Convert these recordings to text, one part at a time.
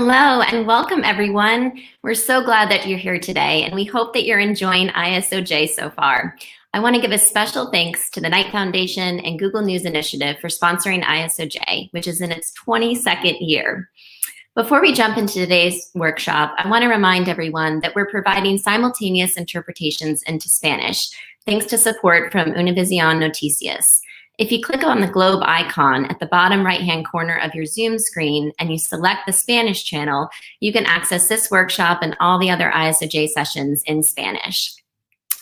Hello and welcome everyone. We're so glad that you're here today and we hope that you're enjoying ISOJ so far. I want to give a special thanks to the Knight Foundation and Google News Initiative for sponsoring ISOJ, which is in its 22nd year. Before we jump into today's workshop, I want to remind everyone that we're providing simultaneous interpretations into Spanish, thanks to support from Univision Noticias. If you click on the globe icon at the bottom right-hand corner of your Zoom screen and you select the Spanish channel, you can access this workshop and all the other ISOJ sessions in Spanish.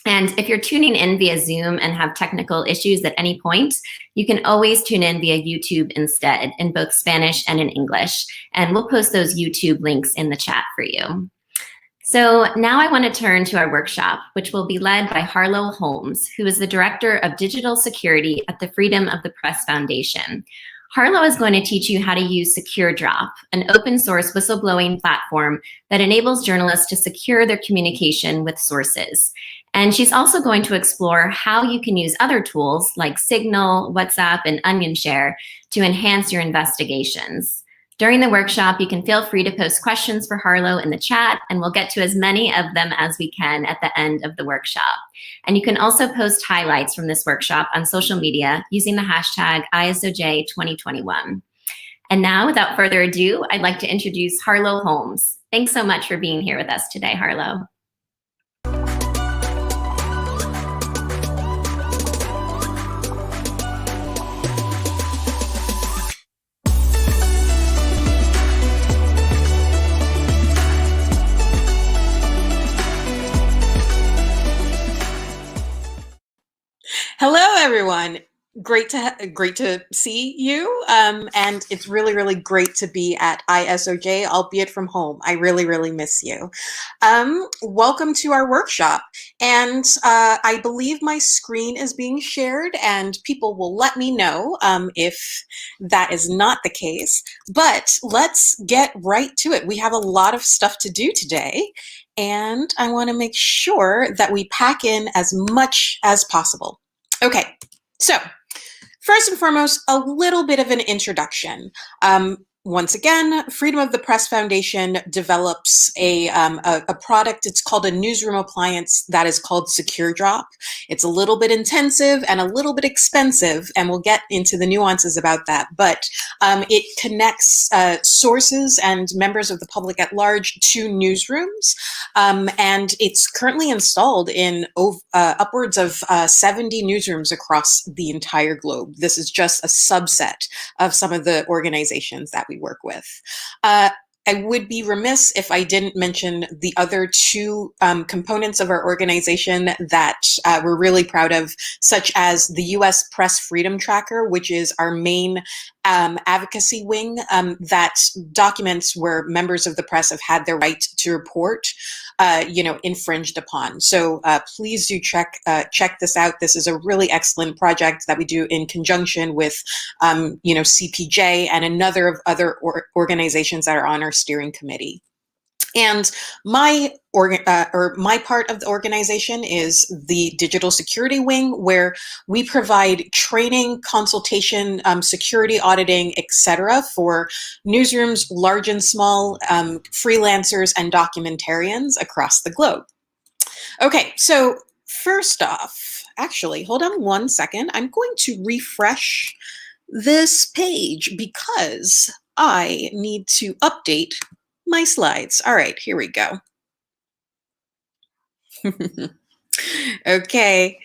And if you're tuning in via Zoom and have technical issues at any point, you can always tune in via YouTube instead, in both Spanish and in English. And we'll post those YouTube links in the chat for you. So now I want to turn to our workshop, which will be led by Harlo Holmes, who is the Director of Digital Security at the Freedom of the Press Foundation. Harlo is going to teach you how to use SecureDrop, an open source whistleblowing platform that enables journalists to secure their communication with sources. And she's also going to explore how you can use other tools like Signal, WhatsApp, and OnionShare to enhance your investigations. During the workshop, you can feel free to post questions for Harlo in the chat, and we'll get to as many of them as we can at the end of the workshop. And you can also post highlights from this workshop on social media using the hashtag ISOJ2021. And now, without further ado, I'd like to introduce Harlo Holmes. Thanks so much for being here with us today, Harlo. Hello, everyone. Great to see you. And it's really great to be at ISOJ, albeit from home. I really miss you. Welcome to our workshop. And I believe my screen is being shared and people will let me know if that is not the case. But let's get right to it. We have a lot of stuff to do today. And I want to make sure that we pack in as much as possible. Okay, so first and foremost, a little bit of an introduction. Once again, Freedom of the Press Foundation develops a product. It's called a newsroom appliance that is called SecureDrop. It's a little bit intensive and a little bit expensive, and we'll get into the nuances about that. But it connects sources and members of the public at large to newsrooms, and it's currently installed in upwards of 70 newsrooms across the entire globe. This is just a subset of some of the organizations that we work with. I would be remiss if I didn't mention the other two components of our organization that we're really proud of, such as the U.S. Press Freedom Tracker, which is our main advocacy wing that documents where members of the press have had their right to report infringed upon. So please do check this out. This is a really excellent project that we do in conjunction with CPJ and another of other organizations that are on our steering committee. And my part of the organization is the digital security wing, where we provide training, consultation, security auditing, etc. for newsrooms, large and small, freelancers and documentarians across the globe. Okay, so first off, actually, hold on one second. I'm going to refresh this page because I need to update my slides. All right, here we go. Okay,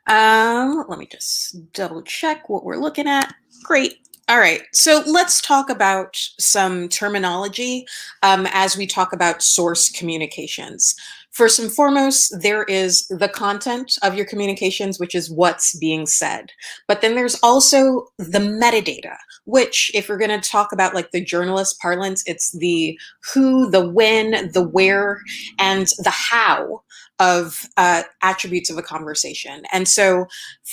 let me just double check what we're looking at. Great. All right, so let's talk about some terminology as we talk about source communications. First and foremost, there is the content of your communications, which is what's being said. But then there's also the metadata, which, if we're going to talk about like the journalist parlance, it's the who, the when, the where, and the how of attributes of a conversation. And so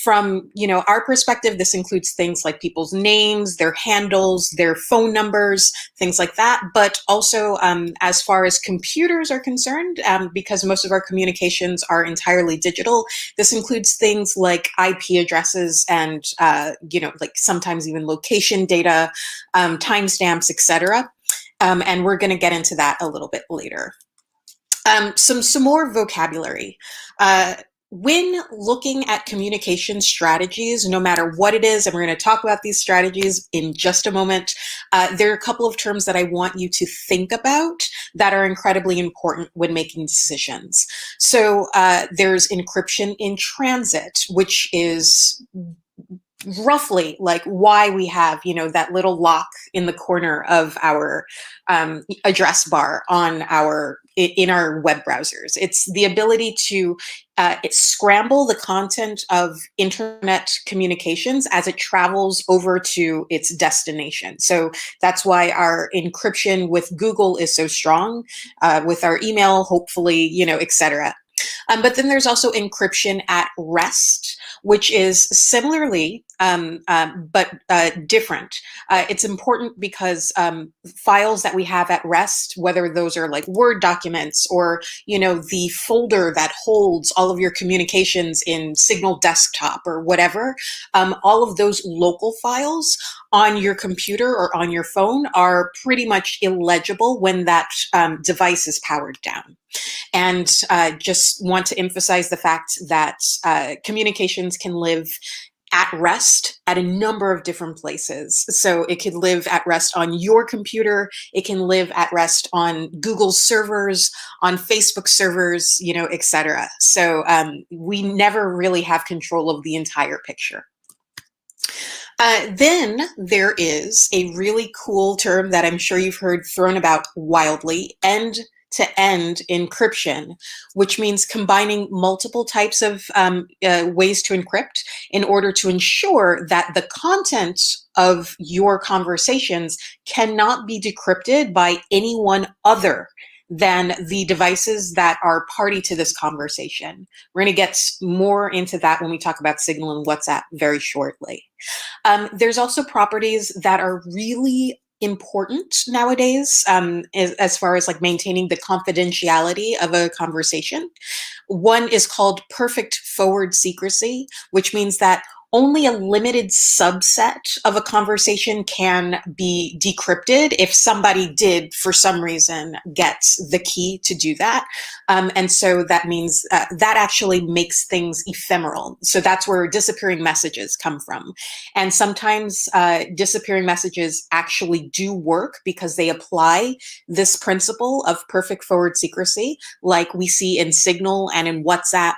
from our perspective, this includes things like people's names, their handles, their phone numbers, things like that. But also as far as computers are concerned, because most of our communications are entirely digital, this includes things like IP addresses and like sometimes even location data, timestamps, etc. And we're going to get into that a little bit later. Some more vocabulary. When looking at communication strategies, no matter what it is, and we're going to talk about these strategies in just a moment, there are a couple of terms that I want you to think about that are incredibly important when making decisions. So there's encryption in transit, which is roughly like why we have, that little lock in the corner of our address bar in our web browsers. It's the ability to scramble the content of internet communications as it travels over to its destination. So that's why our encryption with Google is so strong, with our email, hopefully, etc. But then there's also encryption at rest, which is similarly, but different. It's important because files that we have at rest, whether those are like Word documents or, the folder that holds all of your communications in Signal Desktop or whatever, all of those local files on your computer or on your phone are pretty much illegible when that device is powered down. And just want to emphasize the fact that communications can live at rest at a number of different places. So it could live at rest on your computer. It can live at rest on Google servers, on Facebook servers, etc. So we never really have control of the entire picture. Then there is a really cool term that I'm sure you've heard thrown about wildly, end-to-end encryption, which means combining multiple types of ways to encrypt in order to ensure that the content of your conversations cannot be decrypted by anyone other than the devices that are party to this conversation. We're going to get more into that when we talk about Signal and WhatsApp very shortly. There's also properties that are really important nowadays as far as like maintaining the confidentiality of a conversation. One is called perfect forward secrecy, which means that only a limited subset of a conversation can be decrypted if somebody did, for some reason, get the key to do that. And so that means that actually makes things ephemeral. So that's where disappearing messages come from. And sometimes disappearing messages actually do work because they apply this principle of perfect forward secrecy, like we see in Signal and in WhatsApp,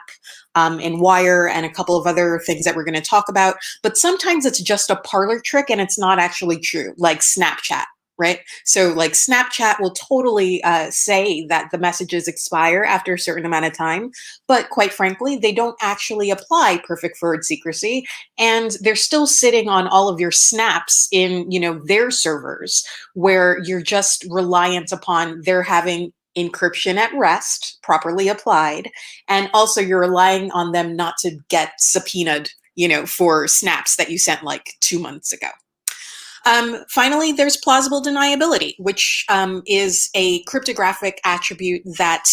in Wire, and a couple of other things that we're going to talk about. But sometimes it's just a parlor trick and it's not actually true, like Snapchat, right? So like Snapchat will totally say that the messages expire after a certain amount of time, but quite frankly, they don't actually apply perfect forward secrecy, and they're still sitting on all of your snaps in, their servers, where you're just reliant upon their having encryption at rest properly applied, and also you're relying on them not to get subpoenaed, for snaps that you sent like 2 months ago. Finally, there's plausible deniability, which is a cryptographic attribute that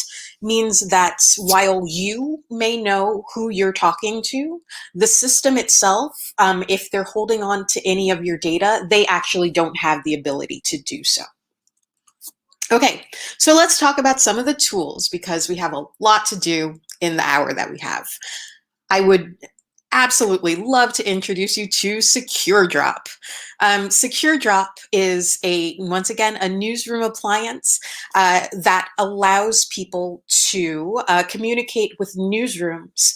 means that while you may know who you're talking to, the system itself, if they're holding on to any of your data, they actually don't have the ability to do so. Okay, so let's talk about some of the tools because we have a lot to do in the hour that we have. I would absolutely love to introduce you to SecureDrop. SecureDrop is once again, a newsroom appliance that allows people to communicate with newsrooms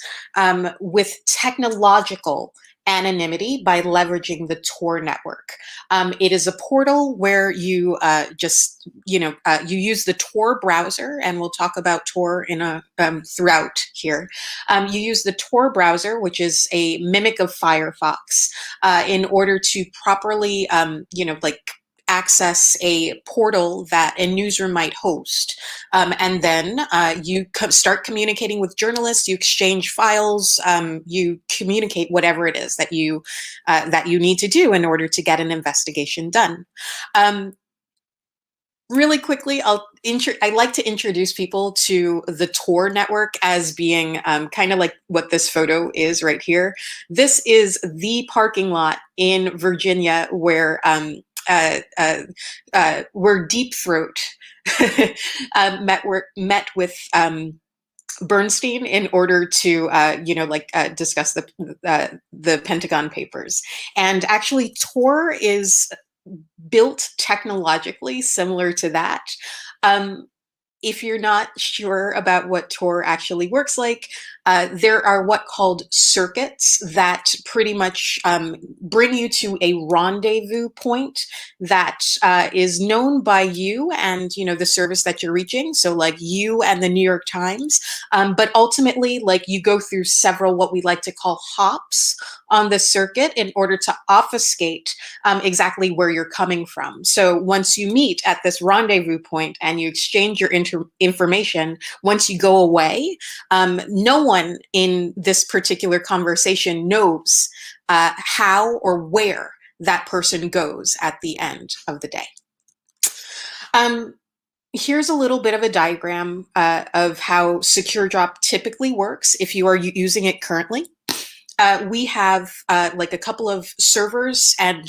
with technological anonymity by leveraging the Tor network. It is a portal where you you use the Tor browser, and we'll talk about Tor in throughout here. You use the Tor browser, which is a mimic of Firefox, in order to properly, access a portal that a newsroom might host. And then you start communicating with journalists, you exchange files, you communicate whatever it is that you need to do in order to get an investigation done. Really quickly, I like to introduce people to the Tor network as being kind of like what this photo is right here. This is the parking lot in Virginia where where Deep Throat met with Bernstein in order to, discuss the Pentagon Papers. And actually, Tor is built technologically similar to that. If you're not sure about what Tor actually works like, there are what called circuits that pretty much bring you to a rendezvous point that is known by you and the service that you're reaching. So like you and the New York Times, but ultimately like you go through several what we like to call hops on the circuit in order to obfuscate exactly where you're coming from. So once you meet at this rendezvous point and you exchange your information, once you go away, no one in this particular conversation knows how or where that person goes at the end of the day. Here's a little bit of a diagram of how Secure Drop typically works if you are using it currently. We have like a couple of servers and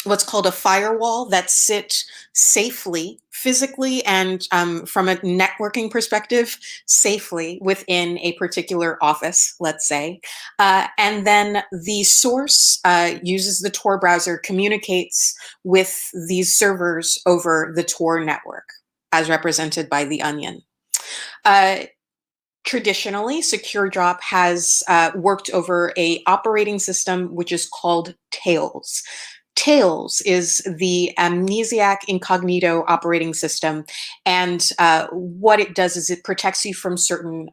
what's called a firewall that sit safely, physically, and from a networking perspective, safely within a particular office, let's say. And then the source uses the Tor browser, communicates with these servers over the Tor network, as represented by the onion. Traditionally, Secure Drop has worked over an operating system which is called Tails. Tails is the amnesiac incognito operating system, and what it does is it protects you from certain,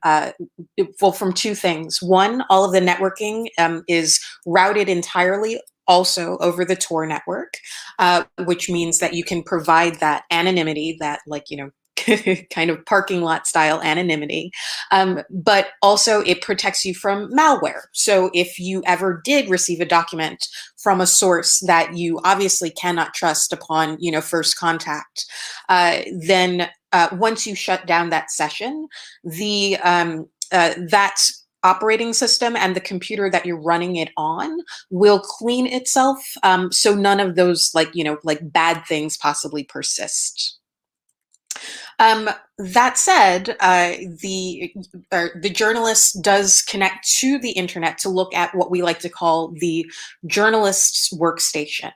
from two things. One, all of the networking is routed entirely also over the Tor network, which means that you can provide that anonymity, that kind of parking lot style anonymity, but also it protects you from malware. So if you ever did receive a document from a source that you obviously cannot trust upon, first contact, then once you shut down that session, the that operating system and the computer that you're running it on will clean itself, so none of those bad things possibly persist. That said, the journalist does connect to the internet to look at what we like to call the journalist's workstation.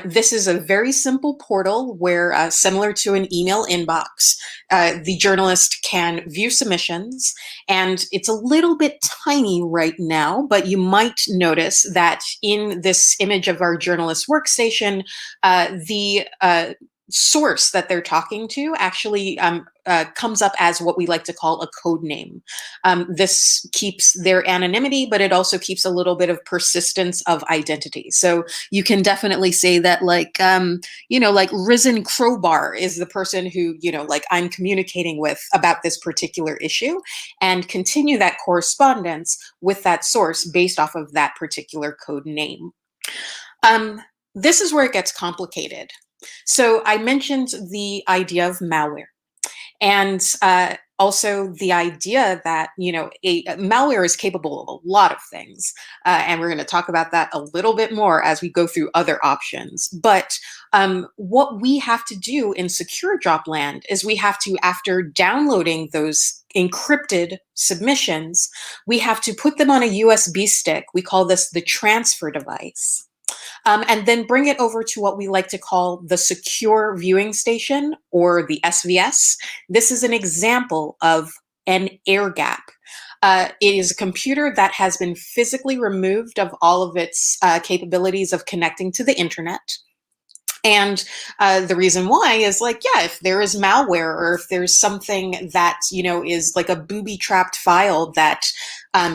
This is a very simple portal where, similar to an email inbox, the journalist can view submissions, and it's a little bit tiny right now, but you might notice that in this image of our journalist workstation, the source that they're talking to actually comes up as what we like to call a code name. This keeps their anonymity, but it also keeps a little bit of persistence of identity. So you can definitely say that like Risen Crowbar is the person who, I'm communicating with about this particular issue, and continue that correspondence with that source based off of that particular code name. This is where it gets complicated. So I mentioned the idea of malware, and also the idea that malware is capable of a lot of things, and we're going to talk about that a little bit more as we go through other options. But what we have to do in Secure Drop land is we have to, after downloading those encrypted submissions, we have to put them on a USB stick. We call this the transfer device. And then bring it over to what we like to call the secure viewing station, or the SVS. This is an example of an air gap. It is a computer that has been physically removed of all of its capabilities of connecting to the internet. And the reason why is if there is malware, or if there's something that, is like a booby-trapped file that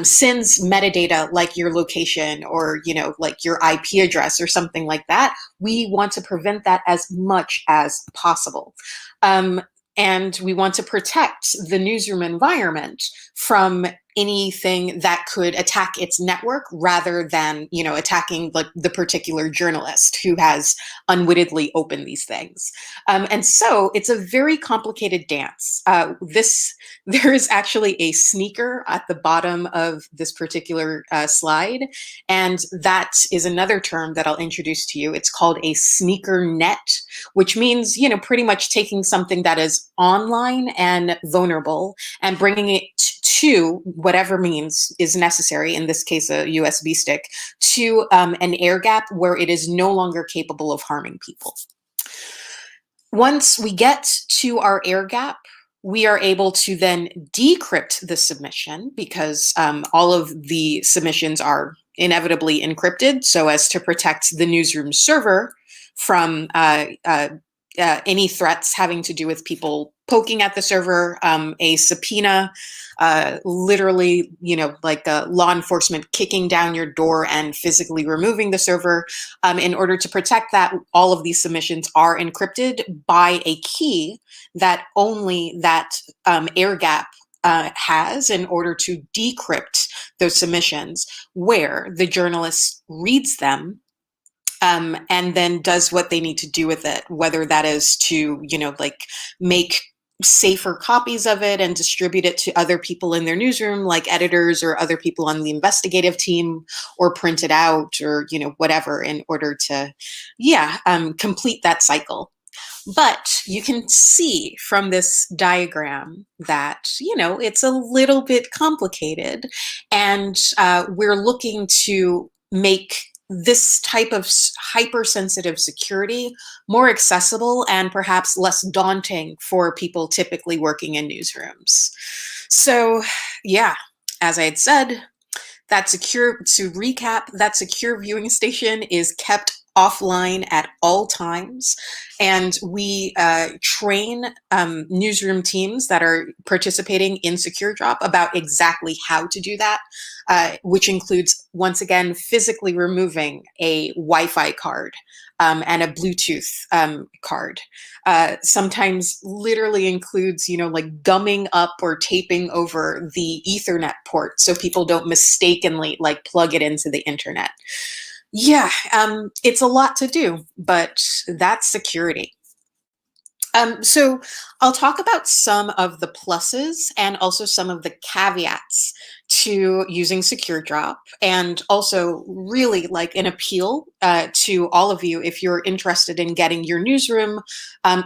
sends metadata like your location, or, like your IP address or something like that, we want to prevent that as much as possible. And we want to protect the newsroom environment from anything that could attack its network rather than, attacking like the particular journalist who has unwittingly opened these things. And so it's a very complicated dance. There is actually a sneaker at the bottom of this particular slide, and that is another term that I'll introduce to you. It's called a sneaker net, which means, pretty much taking something that is online and vulnerable and bringing it to whatever means is necessary, in this case, a USB stick, to an air gap where it is no longer capable of harming people. Once we get to our air gap, we are able to then decrypt the submission, because all of the submissions are inevitably encrypted so as to protect the newsroom server from any threats having to do with people poking at the server, a subpoena, literally, like law enforcement kicking down your door and physically removing the server. In order to protect that, all of these submissions are encrypted by a key that only that air gap has, in order to decrypt those submissions, where the journalist reads them and then does what they need to do with it, whether that is to, like make safer copies of it and distribute it to other people in their newsroom, like editors or other people on the investigative team, or print it out, or, whatever, in order to, complete that cycle. But you can see from this diagram that, it's a little bit complicated, and we're looking to make this type of hypersensitive security more accessible and perhaps less daunting for people typically working in newsrooms. So, as I had said, to recap, that secure viewing station is kept offline at all times, and we train newsroom teams that are participating in Secure Drop about exactly how to do that, which includes, once again, physically removing a Wi-Fi card and a Bluetooth card. Sometimes literally includes, like gumming up or taping over the Ethernet port so people don't mistakenly like plug it into the internet. It's a lot to do, but that's security. So I'll talk about some of the pluses and also some of the caveats to using Secure Drop, and also really like an appeal to all of you if you're interested in getting your newsroom,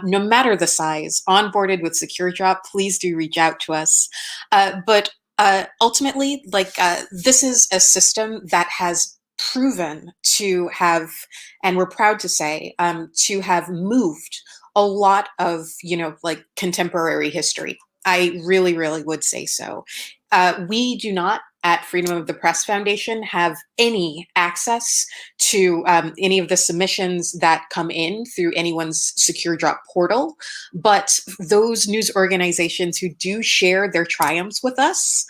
no matter the size, onboarded with Secure Drop. Please do reach out to us. But ultimately, this is a system that has proven to have, and we're proud to say, to have moved a lot of, like contemporary history. I really, really would say so. We do not at Freedom of the Press Foundation have any access to any of the submissions that come in through anyone's Secure Drop portal, but those news organizations who do share their triumphs with us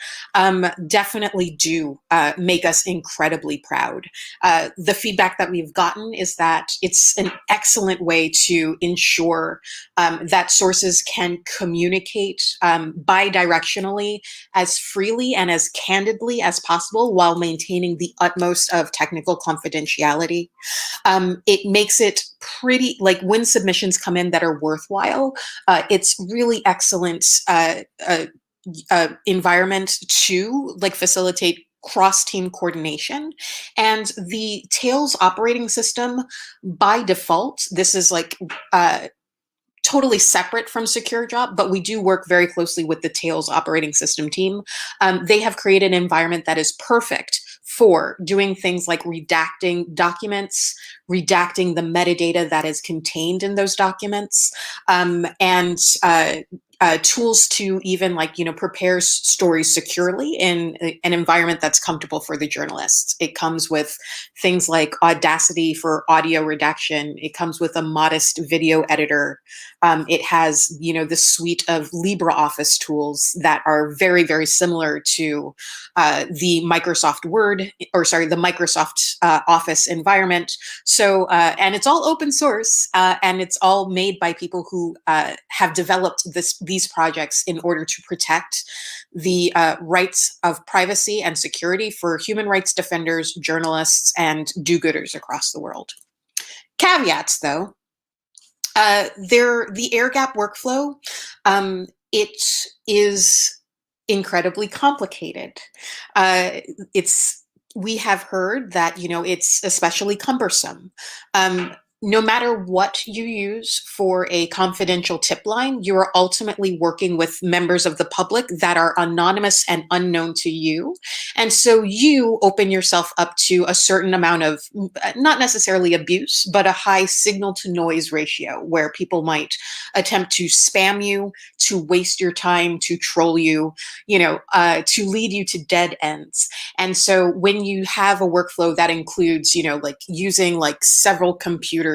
definitely do make us incredibly proud. The feedback that we've gotten is that it's an excellent way to ensure that sources can communicate bidirectionally as freely and as candidly as possible while maintaining the utmost of technical confidentiality. It makes it pretty, like when submissions come in that are worthwhile, it's really excellent environment to like facilitate cross-team coordination. And the Tails operating system, by default, this is like totally separate from Secure Drop, but we do work very closely with the Tails operating system team. They have created an environment that is perfect for doing things like redacting documents, redacting the metadata that is contained in those documents, and tools to even prepare stories securely in an environment that's comfortable for the journalists. It comes with things like Audacity for audio redaction. It comes with a modest video editor. It has, the suite of LibreOffice tools that are very, very similar to the Microsoft Office environment. So, and it's all open source, and it's all made by people who have developed these projects in order to protect the rights of privacy and security for human rights defenders, journalists, and do-gooders across the world. Caveats, though. The air gap workflow, it is incredibly complicated. We have heard that, it's especially cumbersome. No matter what you use for a confidential tip line, you are ultimately working with members of the public that are anonymous and unknown to you. And so you open yourself up to a certain amount of, not necessarily abuse, but a high signal to noise ratio where people might attempt to spam you, to waste your time, to troll you, to lead you to dead ends. And so when you have a workflow that includes, like using like several computers,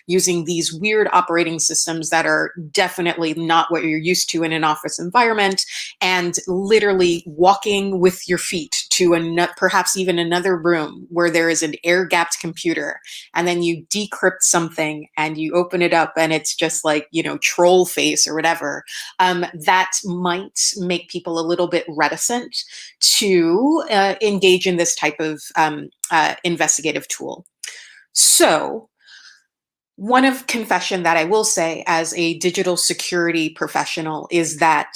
using these weird operating systems that are definitely not what you're used to in an office environment, and literally walking with your feet to perhaps even another room where there is an air-gapped computer, and then you decrypt something and you open it up and it's just like, troll face or whatever, that might make people a little bit reticent to engage in this type of investigative tool. So, one of confession that I will say as a digital security professional is that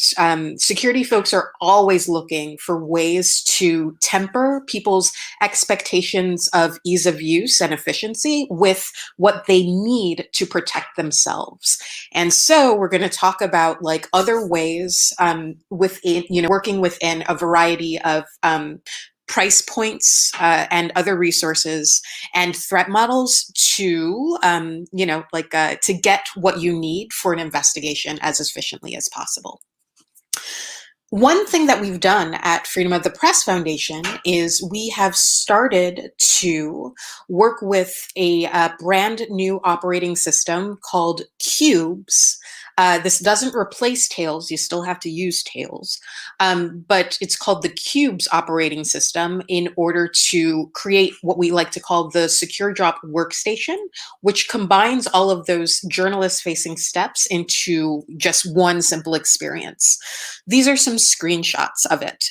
security folks are always looking for ways to temper people's expectations of ease of use and efficiency with what they need to protect themselves. And so we're going to talk about like other ways within, working within a variety of price points and other resources and threat models to, to get what you need for an investigation as efficiently as possible. One thing that we've done at Freedom of the Press Foundation is we have started to work with a brand new operating system called Cubes. This doesn't replace Tails, you still have to use Tails, but it's called the Cubes operating system in order to create what we like to call the Secure Drop workstation, which combines all of those journalist-facing steps into just one simple experience. These are some screenshots of it.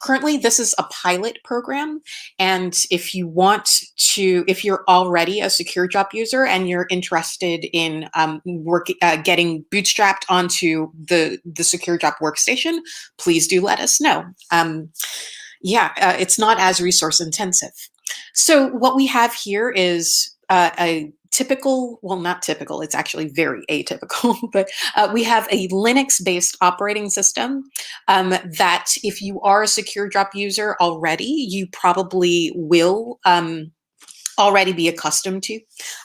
Currently, this is a pilot program, and if you're already a Secure Drop user and you're interested in getting bootstrapped onto the Secure Drop workstation, please do let us know. It's not as resource intensive. So what we have here is a typical, well, not typical, it's actually very atypical, but we have a Linux-based operating system that if you are a Secure Drop user already, you probably will already be accustomed to,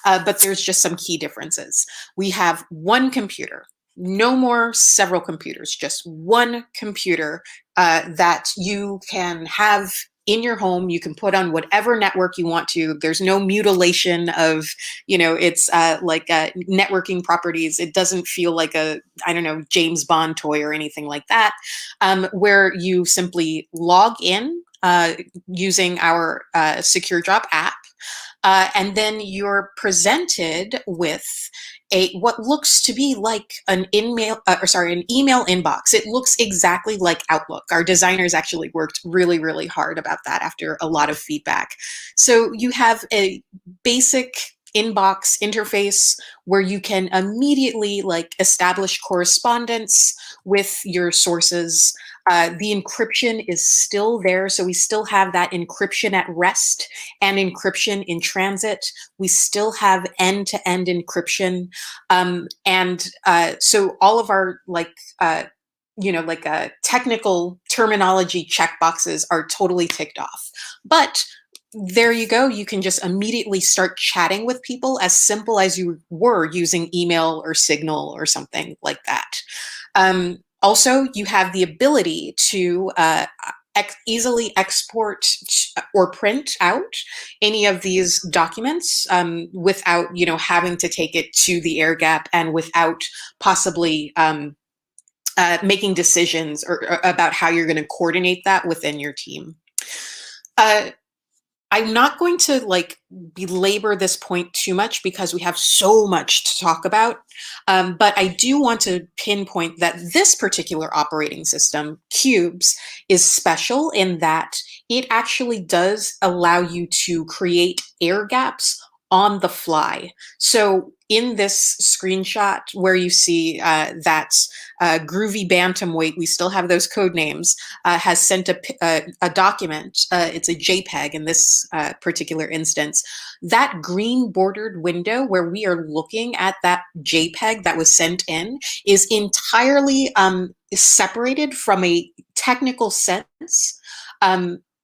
but there's just some key differences. We have one computer, no more several computers, just one computer that you can have in your home. You can put on whatever network you want to. There's no mutilation of, it's networking properties. It doesn't feel like a, James Bond toy or anything like that, where you simply log in using our Secure Drop app, and then you're presented with what looks to be like an email inbox. It looks exactly like Outlook. Our designers actually worked really, really hard about that after a lot of feedback. So you have a basic inbox interface where you can immediately establish correspondence with your sources. The encryption is still there, so we still have that encryption at rest and encryption in transit. We still have end-to-end encryption, so all of our technical terminology checkboxes are totally ticked off. But there you go. You can just immediately start chatting with people as simple as you were using email or Signal or something like that. Also, you have the ability to easily export or print out any of these documents without, having to take it to the air gap and without possibly making decisions about how you're going to coordinate that within your team. I'm not going to like belabor this point too much because we have so much to talk about. But I do want to pinpoint that this particular operating system, Cubes, is special in that it actually does allow you to create air gaps on the fly. So in this screenshot where you see that Groovy Bantamweight, we still have those code names, has sent a document. It's a JPEG in this particular instance. That green bordered window where we are looking at that JPEG that was sent in is entirely separated from a technical sense.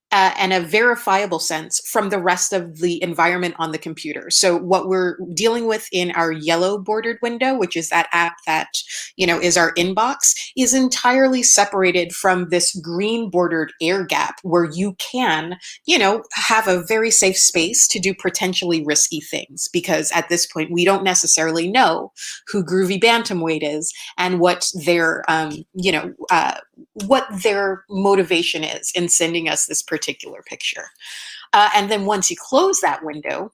And a verifiable sense from the rest of the environment on the computer. So what we're dealing with in our yellow bordered window, which is that app that, is our inbox, is entirely separated from this green bordered air gap where you can, have a very safe space to do potentially risky things. Because at this point, we don't necessarily know who Groovy Bantamweight is and what their, what their motivation is in sending us this particular picture. And then once you close that window,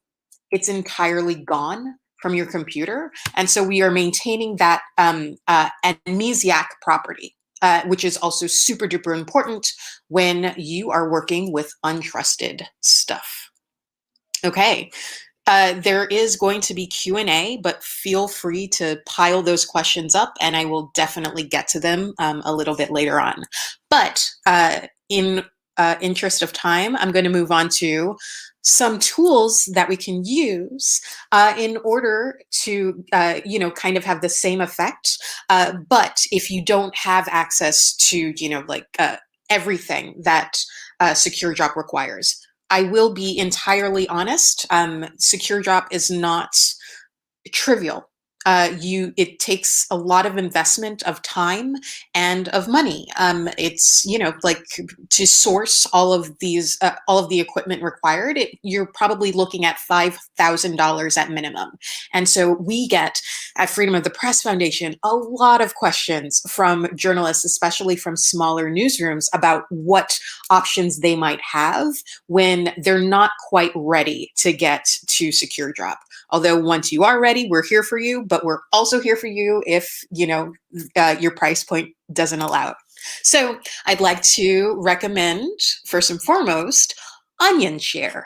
it's entirely gone from your computer. And so we are maintaining that amnesiac property, which is also super duper important when you are working with untrusted stuff. Okay. There is going to be Q&A, but feel free to pile those questions up and I will definitely get to them a little bit later on. But in interest of time, I'm going to move on to some tools that we can use in order to, kind of have the same effect. But if you don't have access to, everything that Secure Drop requires, I will be entirely honest. Secure Drop is not trivial. It takes a lot of investment of time and of money. It's, to source all of the equipment required, you're probably looking at $5,000 at minimum. And so we get at Freedom of the Press Foundation a lot of questions from journalists, especially from smaller newsrooms, about what options they might have when they're not quite ready to get to Secure Drop. Although once you are ready, we're here for you, but we're also here for you if, your price point doesn't allow it. So I'd like to recommend, first and foremost, OnionShare.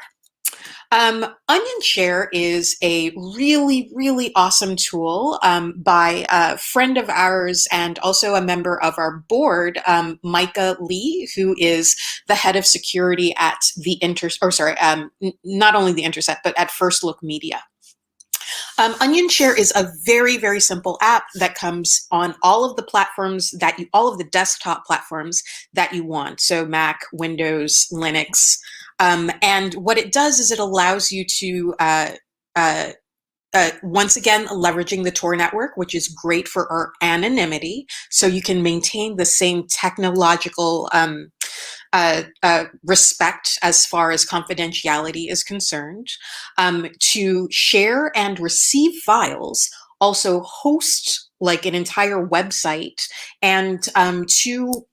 OnionShare is a really, really awesome tool by a friend of ours and also a member of our board, Micah Lee, who is the head of security at not only the Intercept, but at First Look Media. OnionShare is a very, very simple app that comes on all of the platforms all of the desktop platforms that you want. So Mac, Windows, Linux. And what it does is it allows you to, once again, leveraging the Tor network, which is great for our anonymity. So you can maintain the same technological respect as far as confidentiality is concerned, to share and receive files, also host like an entire website, and to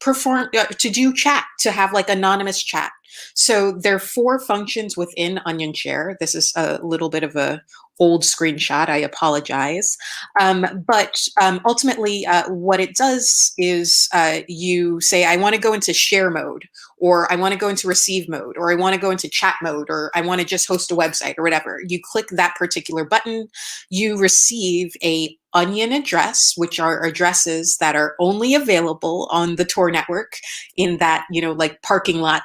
do chat, to have like anonymous chat. So there are 4 functions within OnionShare. This is a little bit of a old screenshot, I apologize. But ultimately, what it does is you say, I want to go into share mode, or I want to go into receive mode, or I want to go into chat mode, or I want to just host a website or whatever. You click that particular button, you receive a Onion address, which are addresses that are only available on the Tor network in that, like parking lot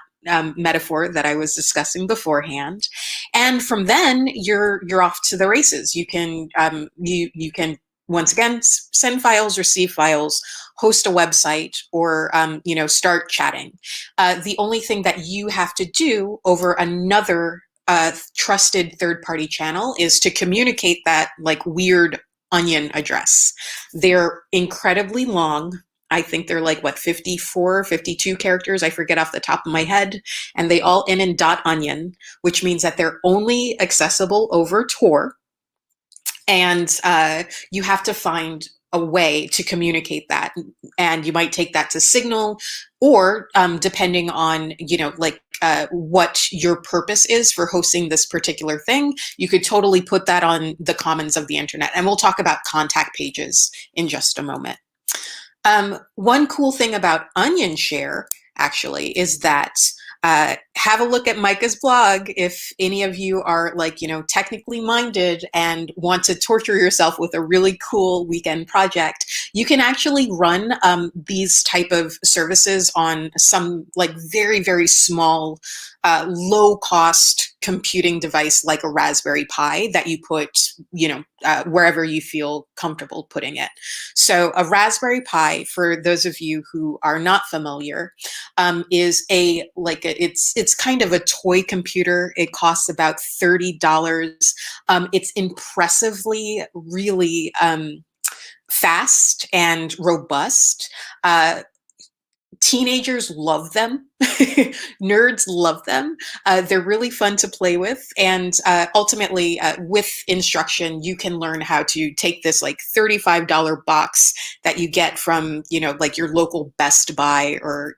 metaphor that I was discussing beforehand. And from then you're off to the races. You can you can once again send files, receive files, host a website, or start chatting. The only thing that you have to do over another trusted third-party channel is to communicate that like weird Onion address. They're incredibly long. I think they're like, 54, 52 characters, I forget off the top of my head, and they all end in .onion, which means that they're only accessible over Tor. And you have to find a way to communicate that, and you might take that to Signal, or depending on what your purpose is for hosting this particular thing, you could totally put that on the commons of the internet. And we'll talk about contact pages in just a moment. One cool thing about Onion Share actually is that have a look at Micah's blog if any of you are technically minded and want to torture yourself with a really cool weekend project. You can actually run these type of services on some very, very small, low cost computing device like a Raspberry Pi that you put, wherever you feel comfortable putting it. So a Raspberry Pi, for those of you who are not familiar, is it's kind of a toy computer. It costs about $30. It's impressively really fast and robust. Teenagers love them. Nerds love them. They're really fun to play with. And ultimately, with instruction, you can learn how to take this $35 box that you get from, your local Best Buy or,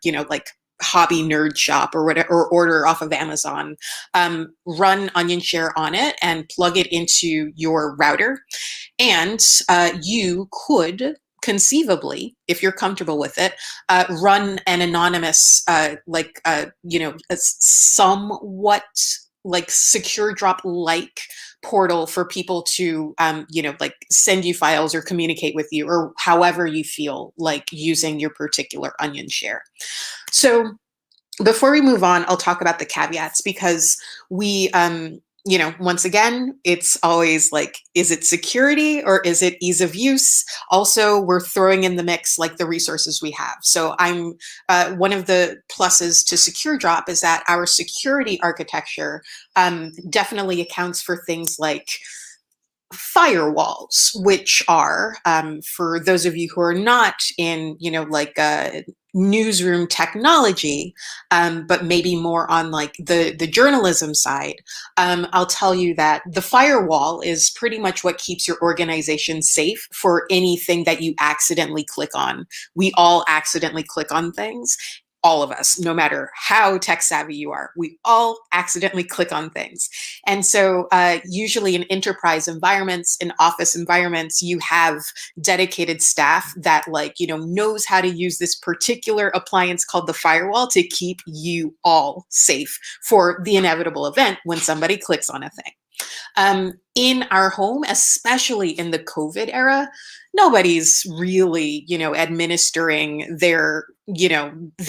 hobby nerd shop or whatever, or order off of Amazon, run Onion Share on it and plug it into your router. And you could conceivably, if you're comfortable with it, run an anonymous, a somewhat secure drop portal for people to, send you files or communicate with you, or however you feel like using your particular Onion Share. So before we move on, I'll talk about the caveats, because we, once again, it's always is it security or is it ease of use? Also, we're throwing in the mix the resources we have. So I'm one of the pluses to Secure Drop is that our security architecture definitely accounts for things like firewalls, which are, for those of you who are not in, newsroom technology, but maybe more on the journalism side, I'll tell you that the firewall is pretty much what keeps your organization safe for anything that you accidentally click on. We all accidentally click on things. All of us, no matter how tech savvy you are, we all accidentally click on things. And so usually in enterprise environments, in office environments, you have dedicated staff that knows how to use this particular appliance called the firewall to keep you all safe for the inevitable event when somebody clicks on a thing. In our home, especially in the COVID era, nobody's really, administering their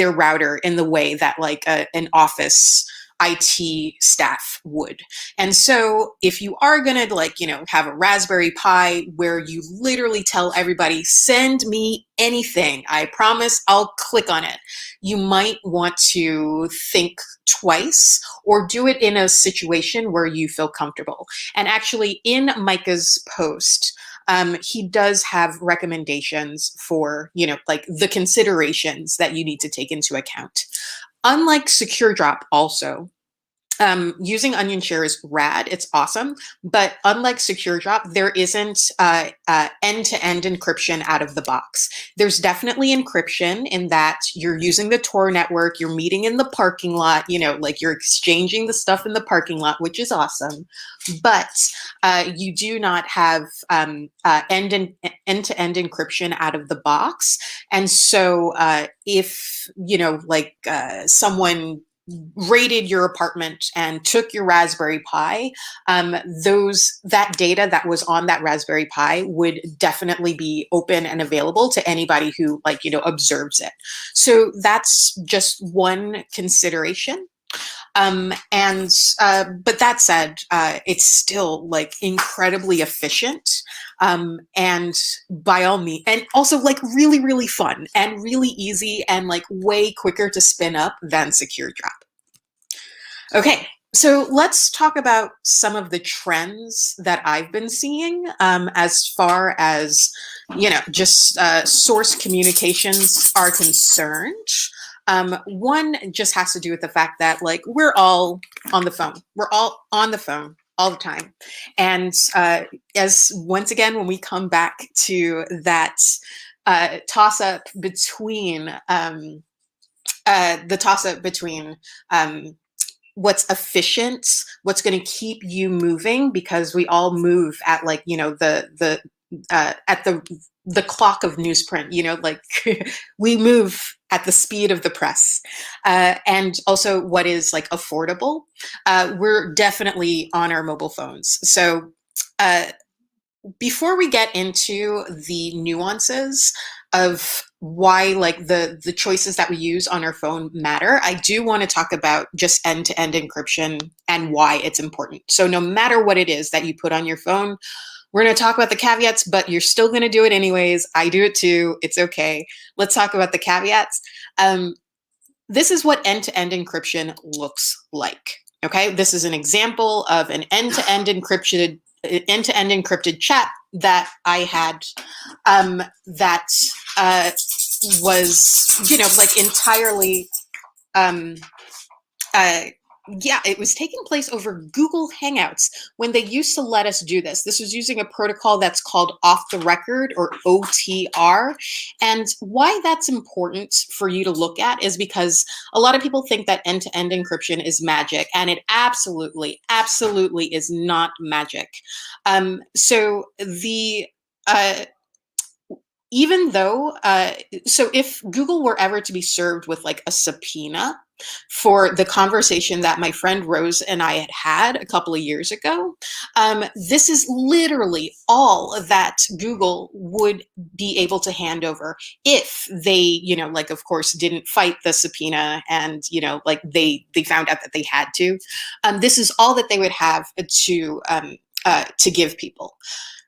router in the way that an office IT staff would. And so if you are going to have a Raspberry Pi where you literally tell everybody, send me anything, I promise I'll click on it, you might want to think twice or do it in a situation where you feel comfortable. And actually in Micah's post, he does have recommendations for, the considerations that you need to take into account. Unlike Secure Drop also, using Onion Share is rad, it's awesome, but unlike Secure Drop, there isn't end-to-end encryption out of the box. There's definitely encryption in that you're using the Tor network, you're meeting in the parking lot, you're exchanging the stuff in the parking lot, which is awesome, but you do not have end-to-end encryption out of the box. And so if, someone raided your apartment and took your Raspberry Pi, that data that was on that Raspberry Pi would definitely be open and available to anybody who observes it. So that's just one consideration. But that said, it's still incredibly efficient, and by all means, and also really, really fun and really easy and way quicker to spin up than Secure Drop. Okay, so let's talk about some of the trends that I've been seeing as far as, just source communications are concerned. One just has to do with the fact that we're all on the phone. We're all on the phone all the time. And as once again, when we come back to that toss up between what's efficient, what's going to keep you moving, because we all move at like, you know, at the clock of newsprint, you know, like we move at the speed of the press, and also what is like affordable. We're definitely on our mobile phones. So before we get into the nuances of why like the choices that we use on our phone matter, I do want to talk about just end-to-end encryption and why it's important. So no matter what it is that you put on your phone, we're going to talk about the caveats, but you're still going to do it anyways. I do it too. It's okay. Let's talk about the caveats. This is what end-to-end encryption looks like. Okay, this is an example of an end-to-end encrypted chat that I had, that was, you know, like entirely, yeah, it was taking place over Google Hangouts when they used to let us do this. This was using a protocol that's called off the record, or OTR. And why that's important for you to look at is because a lot of people think that end-to-end encryption is magic, and it absolutely, absolutely is not magic. So the even though, so if Google were ever to be served with like a subpoena for the conversation that my friend Rose and I had a couple of years ago, this is literally all that Google would be able to hand over if they, you know, like, of course, didn't fight the subpoena and, you know, like they found out that they had to. This is all that they would have to give people.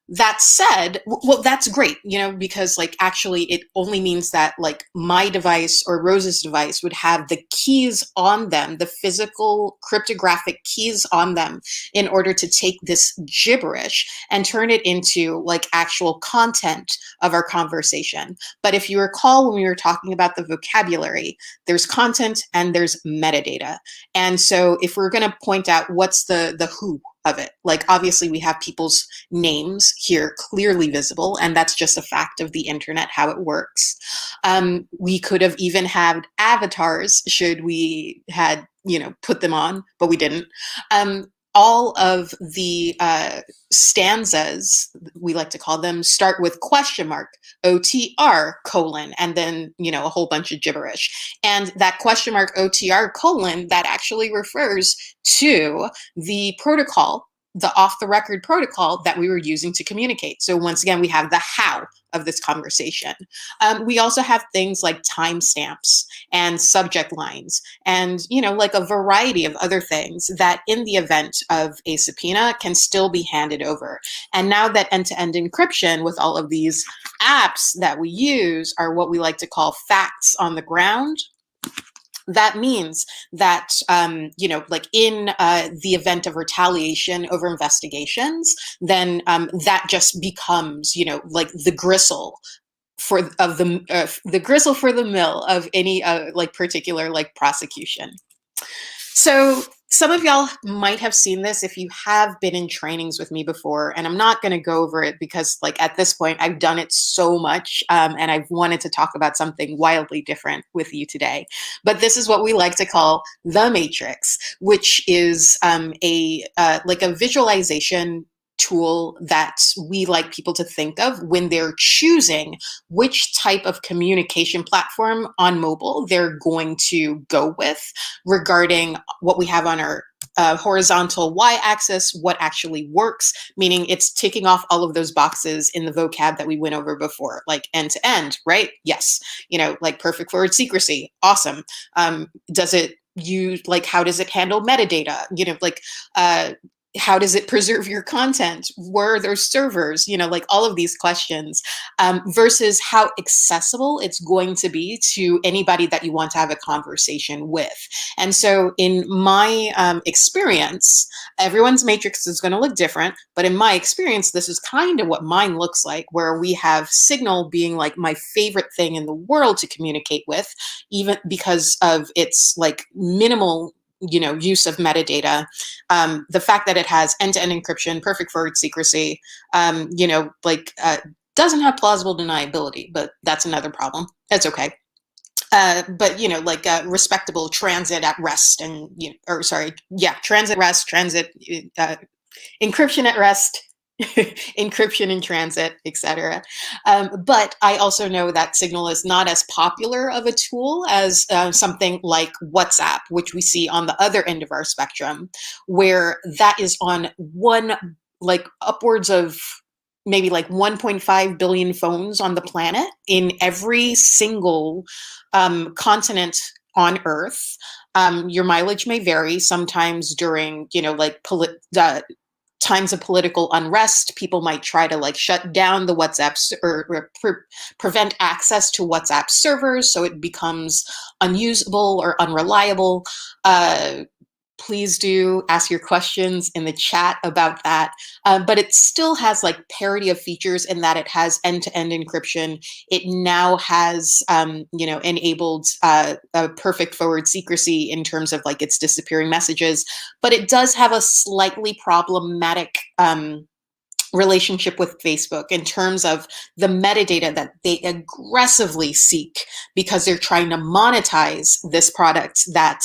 That said, well, that's great, you know, because like actually it only means that like my device or Rose's device would have the keys on them, the physical cryptographic keys on them, in order to take this gibberish and turn it into like actual content of our conversation. But if you recall, when we were talking about the vocabulary, there's content and there's metadata. And so if we're going to point out what's the who of it, like obviously we have people's names here clearly visible, and that's just a fact of the internet, how it works. We could have even had avatars should we had, you know, put them on, but we didn't. All of the stanzas, we like to call them, start with question mark, OTR, colon, and then, you know, a whole bunch of gibberish. And that question mark, OTR, colon, that actually refers to the protocol, the off the record protocol that we were using to communicate. So once again, we have the how of this conversation. We also have things like timestamps and subject lines and, you know, like a variety of other things that in the event of a subpoena can still be handed over. And now that end-to-end encryption with all of these apps that we use are what we like to call facts on the ground, that means that, you know, like in the event of retaliation over investigations, then that just becomes, you know, like the gristle for the gristle for the mill of any like particular like prosecution. So some of y'all might have seen this if you have been in trainings with me before, and I'm not going to go over it because like at this point I've done it so much, and I've wanted to talk about something wildly different with you today. But this is what we like to call the matrix, which is like a visualization tool that we like people to think of when they're choosing which type of communication platform on mobile they're going to go with regarding what we have on our horizontal y-axis, what actually works, meaning it's ticking off all of those boxes in the vocab that we went over before, like end to end, right? Yes. You know, like perfect forward secrecy. Awesome. Does it use, like, how does it handle metadata? You know, like, how does it preserve your content? Where are those servers? You know, like all of these questions, versus how accessible it's going to be to anybody that you want to have a conversation with. And so in my experience, everyone's matrix is going to look different, but in my experience, this is kind of what mine looks like, where we have Signal being like my favorite thing in the world to communicate with, even because of its like minimal use of metadata, the fact that it has end-to-end encryption, perfect forward secrecy, doesn't have plausible deniability, but that's another problem. That's okay. But respectable transit at rest and transit rest, transit encryption at rest, encryption in transit, etc. But I also know that Signal is not as popular of a tool as something like WhatsApp, which we see on the other end of our spectrum, where that is on upwards of maybe 1.5 billion phones on the planet in every single continent on Earth. Your mileage may vary. Sometimes during, times of political unrest, people might try to shut down the WhatsApp or prevent access to WhatsApp servers, so it becomes unusable or unreliable. Please do ask your questions in the chat about that. But it still has parity of features in that it has end-to-end encryption. It now has, enabled a perfect forward secrecy in terms of its disappearing messages. But it does have a slightly problematic relationship with Facebook in terms of the metadata that they aggressively seek because they're trying to monetize this product that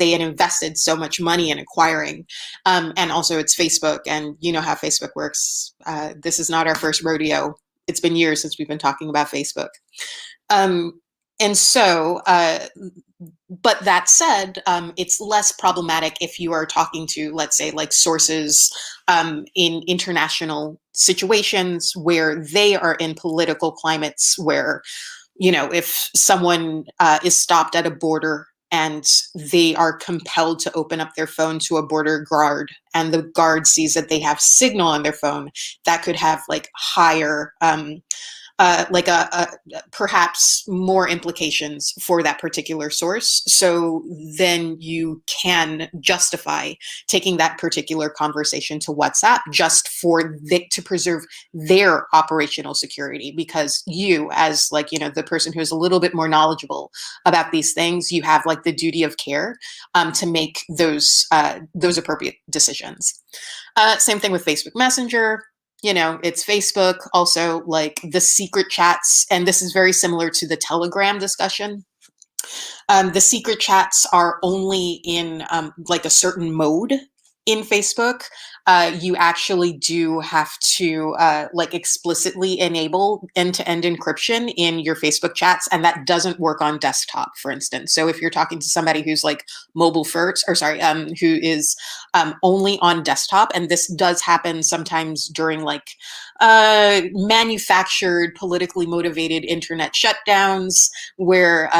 they had invested so much money in acquiring. And also it's Facebook, and you know how Facebook works. This is not our first rodeo. It's been years since we've been talking about Facebook. But that said, it's less problematic if you are talking to, let's say, sources in international situations where they are in political climates where, if someone is stopped at a border and they are compelled to open up their phone to a border guard, and the guard sees that they have Signal on their phone, that could have higher perhaps more implications for that particular source. So then you can justify taking that particular conversation to WhatsApp just to preserve their operational security, because you, as the person who is a little bit more knowledgeable about these things, you have the duty of care to make those appropriate decisions. Same thing with Facebook Messenger. It's Facebook, also the secret chats, and this is very similar to the Telegram discussion. The secret chats are only in a certain mode in Facebook. You actually do have to explicitly enable end-to-end encryption in your Facebook chats, and that doesn't work on desktop, for instance. So if you're talking to somebody who's mobile first, who is only on desktop, and this does happen sometimes during manufactured, politically motivated internet shutdowns, where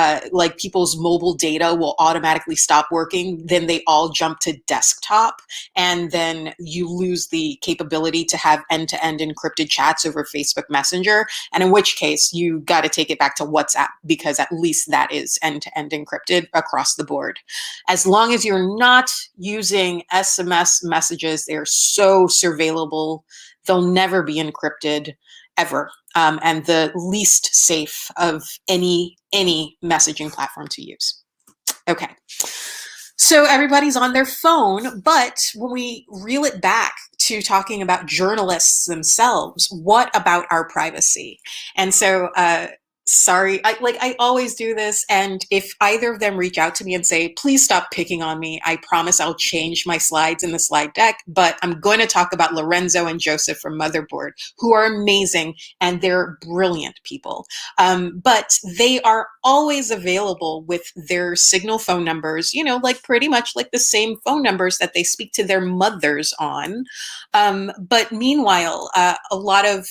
people's mobile data will automatically stop working, then they all jump to desktop, and then you lose the capability to have end-to-end encrypted chats over Facebook Messenger, and in which case you got to take it back to WhatsApp, because at least that is end-to-end encrypted across the board. As long as you're not using SMS messages, they're so surveillable. They'll never be encrypted, ever, and the least safe of any messaging platform to use. Okay. So everybody's on their phone, but when we reel it back to talking about journalists themselves, what about our privacy? And so, sorry, I always do this, and if either of them reach out to me and say, please stop picking on me, I promise I'll change my slides in the slide deck, but I'm going to talk about Lorenzo and Joseph from Motherboard, who are amazing, and they're brilliant people. But they are always available with their Signal phone numbers, pretty much the same phone numbers that they speak to their mothers on. But meanwhile, a lot of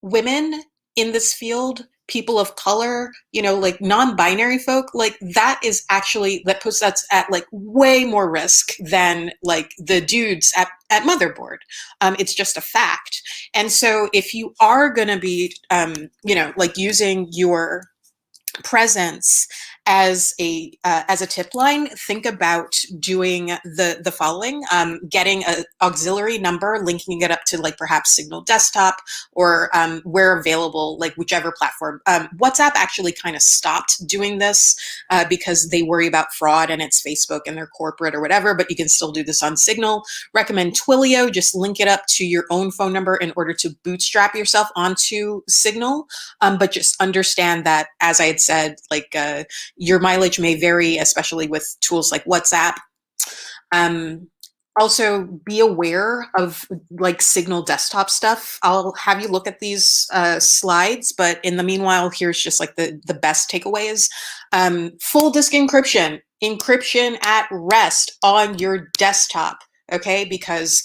women in this field, people of color, non-binary folk, that puts us at way more risk than the dudes at Motherboard. It's just a fact. And so if you are going to be, using your presence as a tip line, think about doing the following: getting an auxiliary number, linking it up to like perhaps Signal Desktop, or where available, like whichever platform. WhatsApp actually kind of stopped doing this because they worry about fraud and it's Facebook and they're corporate or whatever, but you can still do this on Signal. Recommend Twilio, just link it up to your own phone number in order to bootstrap yourself onto Signal. But just understand that, as I had said, like your mileage may vary, especially with tools like WhatsApp. Also, be aware of like Signal desktop stuff. I'll have you look at these slides, but in the meanwhile, here's just like the best takeaways. Full disk encryption, encryption at rest on your desktop, okay? Because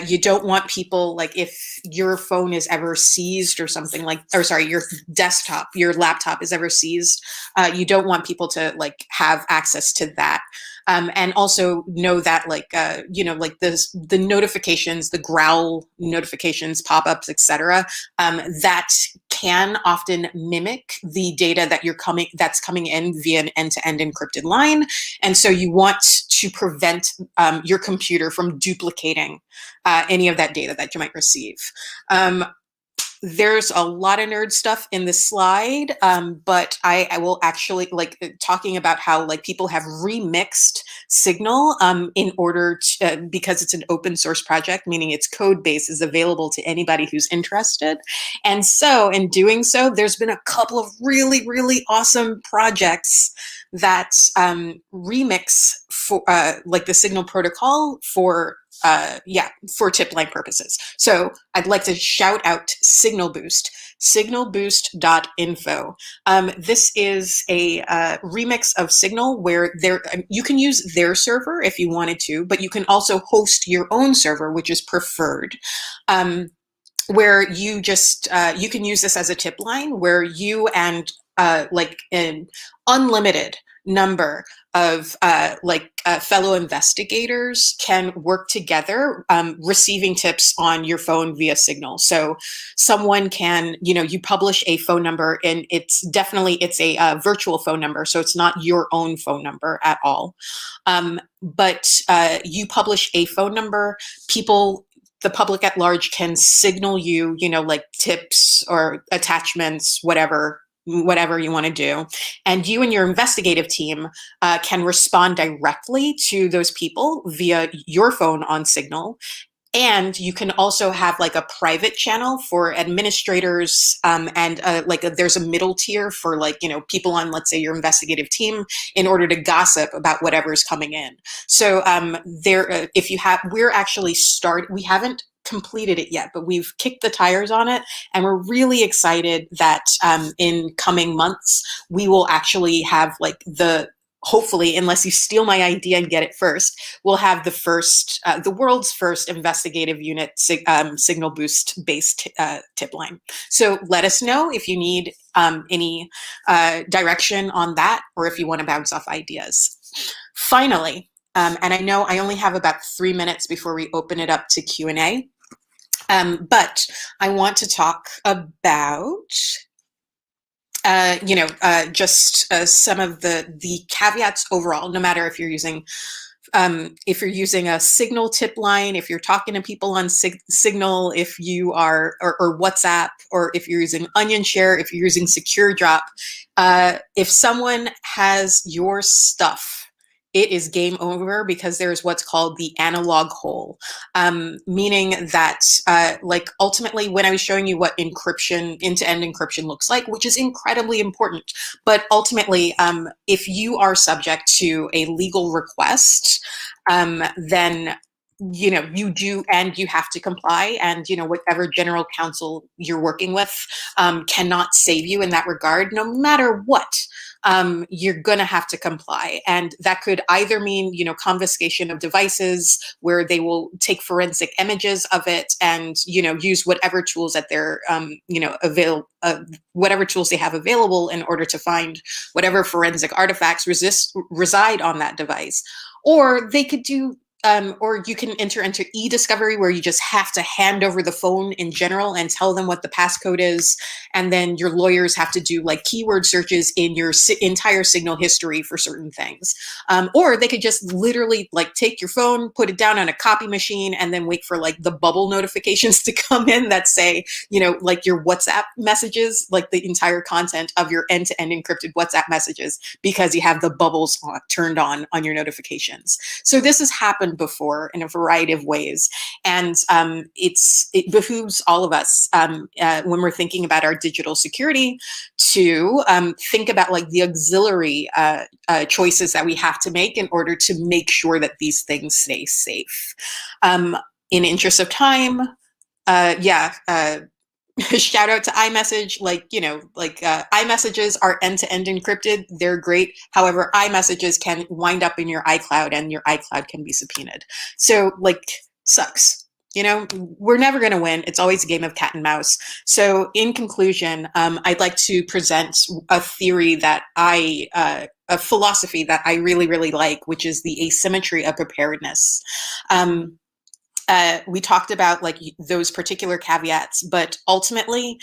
you don't want people, like if your phone is ever seized or something like, or sorry, your desktop, your laptop is ever seized, you don't want people to like have access to that. And also know that like, like the notifications, the growl notifications, pop-ups, etc., that can often mimic the data that that's coming in via an end-to-end encrypted line. And so you want to prevent your computer from duplicating any of that data that you might receive. There's a lot of nerd stuff in this slide, but I will actually like talking about how like people have remixed Signal in order to, because it's an open source project, meaning its code base is available to anybody who's interested. And so in doing so, there's been a couple of really, really awesome projects that remix for like the Signal protocol for tip line purposes. So I'd like to shout out Signal Boost, signalboost.info. This is a remix of Signal where you can use their server if you wanted to, but you can also host your own server, which is preferred. Where you just, you can use this as a tip line where you and like an unlimited number of fellow investigators can work together, receiving tips on your phone via Signal. So someone can, you publish a phone number, and it's a virtual phone number. So it's not your own phone number at all. But you publish a phone number, the public at large can signal you, like tips or attachments, whatever you want to do. And you and your investigative team can respond directly to those people via your phone on Signal. And you can also have like a private channel for administrators, and there's a middle tier for like, people on, let's say, your investigative team in order to gossip about whatever's coming in. So we haven't completed it yet, but we've kicked the tires on it, and we're really excited that in coming months, we will actually have like hopefully, unless you steal my idea and get it first, we'll have the world's first investigative unit Signal Boost based tip line. So let us know if you need any direction on that, or if you want to bounce off ideas. Finally, and I know I only have about 3 minutes before we open it up to Q&A, but I want to talk about just some of the caveats overall, no matter if you're using a Signal tip line, if you're talking to people on Signal, if you are, or WhatsApp, or if you're using Onion Share, if you're using Secure Drop, if someone has your stuff, it is game over, because there's what's called the analog hole, meaning that ultimately, when I was showing you what encryption, end-to-end encryption looks like, which is incredibly important, but ultimately, if you are subject to a legal request, then you do, and you have to comply, and whatever general counsel you're working with cannot save you in that regard, no matter what. You're going to have to comply. And that could either mean, confiscation of devices, where they will take forensic images of it and, use whatever tools that they're, whatever tools they have available in order to find whatever forensic artifacts reside on that device. Or they could do or you can enter into e-discovery, where you just have to hand over the phone in general and tell them what the passcode is. And then your lawyers have to do like keyword searches in your entire signal history for certain things. Or they could just literally like take your phone, put it down on a copy machine, and then wait for like the bubble notifications to come in that say, you know, like your WhatsApp messages, like the entire content of your end-to-end encrypted WhatsApp messages, because you have the bubbles turned on your notifications. So this has happened before in a variety of ways. And it behooves all of us when we're thinking about our digital security to think about like the auxiliary choices that we have to make in order to make sure that these things stay safe. In interest of time, shout out to iMessage. Like, you know, like iMessages are end-to-end encrypted. They're great. However, iMessages can wind up in your iCloud, and your iCloud can be subpoenaed. So like, sucks. You know, we're never going to win. It's always a game of cat and mouse. So in conclusion, I'd like to present a theory that a philosophy that I really, really like, which is the asymmetry of preparedness. We talked about like those particular caveats, but ultimately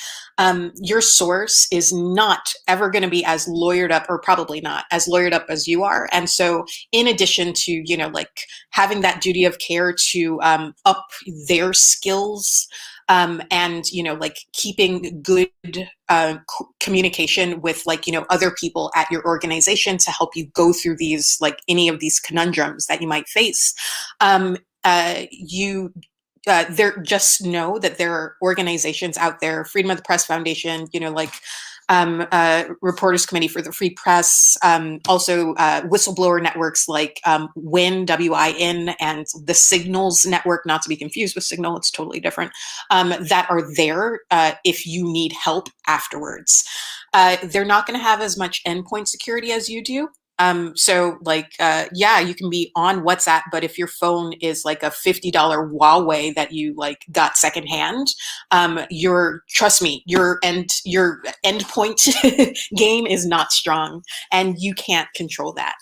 your source is not ever going to be as lawyered up, or probably not as lawyered up as you are. And so in addition to, you know, like having that duty of care to up their skills, and, you know, like keeping good communication with like, you know, other people at your organization to help you go through these, like any of these conundrums that you might face. There, just know that there are organizations out there, Freedom of the Press Foundation, you know, like Reporters Committee for the Free Press, also whistleblower networks like WIN, W-I-N, and the Signals Network, not to be confused with Signal, it's totally different, that are there if you need help afterwards. They're not going to have as much endpoint security as you do. So like, yeah, you can be on WhatsApp, but if your phone is like a $50 Huawei that you like got secondhand, trust me, your endpoint game is not strong, and you can't control that.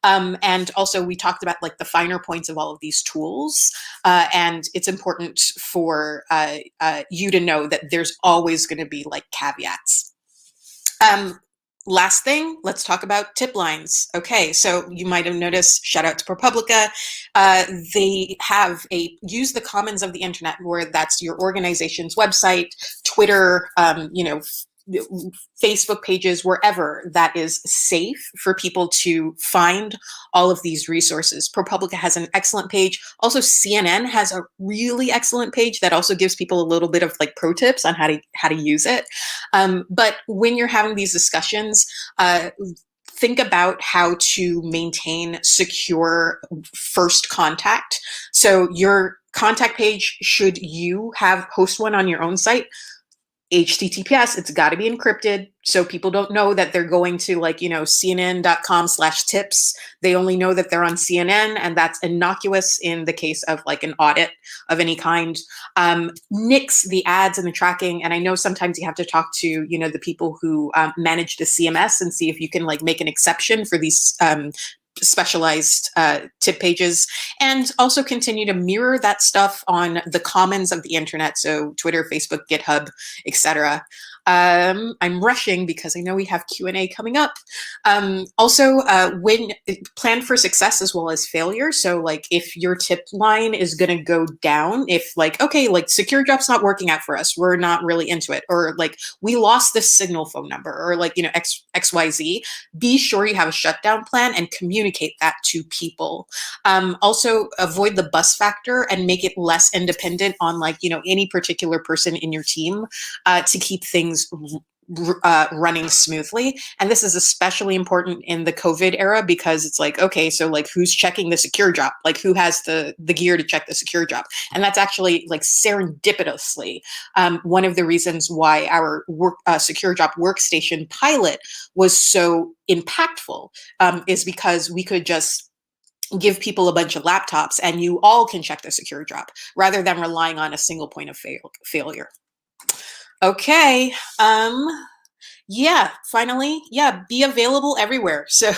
And also we talked about like the finer points of all of these tools. And it's important for you to know that there's always going to be like caveats. Last thing, let's talk about tip lines. Okay, so you might have noticed, shout out to ProPublica, they have use the commons of the internet, where that's your organization's website, Twitter, you know, Facebook pages, wherever that is safe for people to find all of these resources. ProPublica has an excellent page. Also, CNN has a really excellent page that also gives people a little bit of like pro tips on how to use it. But when you're having these discussions, think about how to maintain secure first contact. So your contact page, should you host one on your own site, HTTPS, it's got to be encrypted, so people don't know that they're going to like, you know, cnn.com/tips. They only know that they're on CNN, and that's innocuous in the case of like an audit of any kind. Nix the ads and the tracking, and I know sometimes you have to talk to, you know, the people who manage the CMS and see if you can like make an exception for these specialized tip pages, and also continue to mirror that stuff on the commons of the internet, so Twitter, Facebook, GitHub, etc. I'm rushing because I know we have Q&A coming up. Also, when plan for success as well as failure. So like if your tip line is going to go down, if like, okay, like secure drop's not working out for us, we're not really into it, or like we lost this Signal phone number, or like, you know, XYZ, be sure you have a shutdown plan and communicate that to people. Also avoid the bus factor and make it less independent on like, you know, any particular person in your team to keep things running smoothly. And this is especially important in the COVID era, because it's like, okay, so like who's checking the secure drop? Like who has the gear to check the secure drop? And that's actually like serendipitously one of the reasons why our secure drop workstation pilot was so impactful, is because we could just give people a bunch of laptops and you all can check the secure drop, rather than relying on a single point of failure. Okay. Yeah, finally, yeah, be available everywhere. So,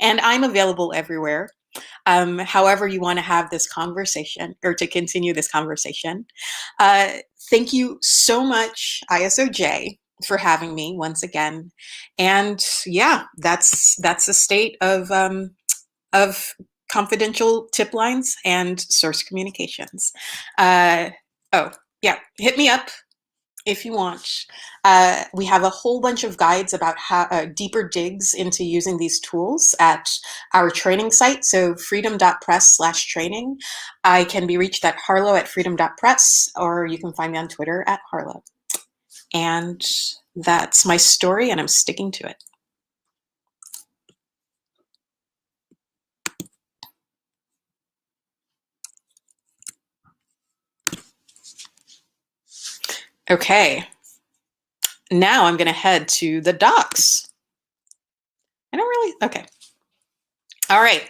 and I'm available everywhere. However you want to have this conversation or to continue this conversation. Thank you so much, ISOJ, for having me once again. And yeah, that's the state of confidential tip lines and source communications. Oh, yeah, hit me up if you want. We have a whole bunch of guides about how deeper digs into using these tools at our training site. So freedom.press/training. I can be reached at Harlo at freedom.press, or you can find me on Twitter at Harlo. And that's my story, and I'm sticking to it. Okay. Now I'm going to head to the docs. I don't really, okay. All right.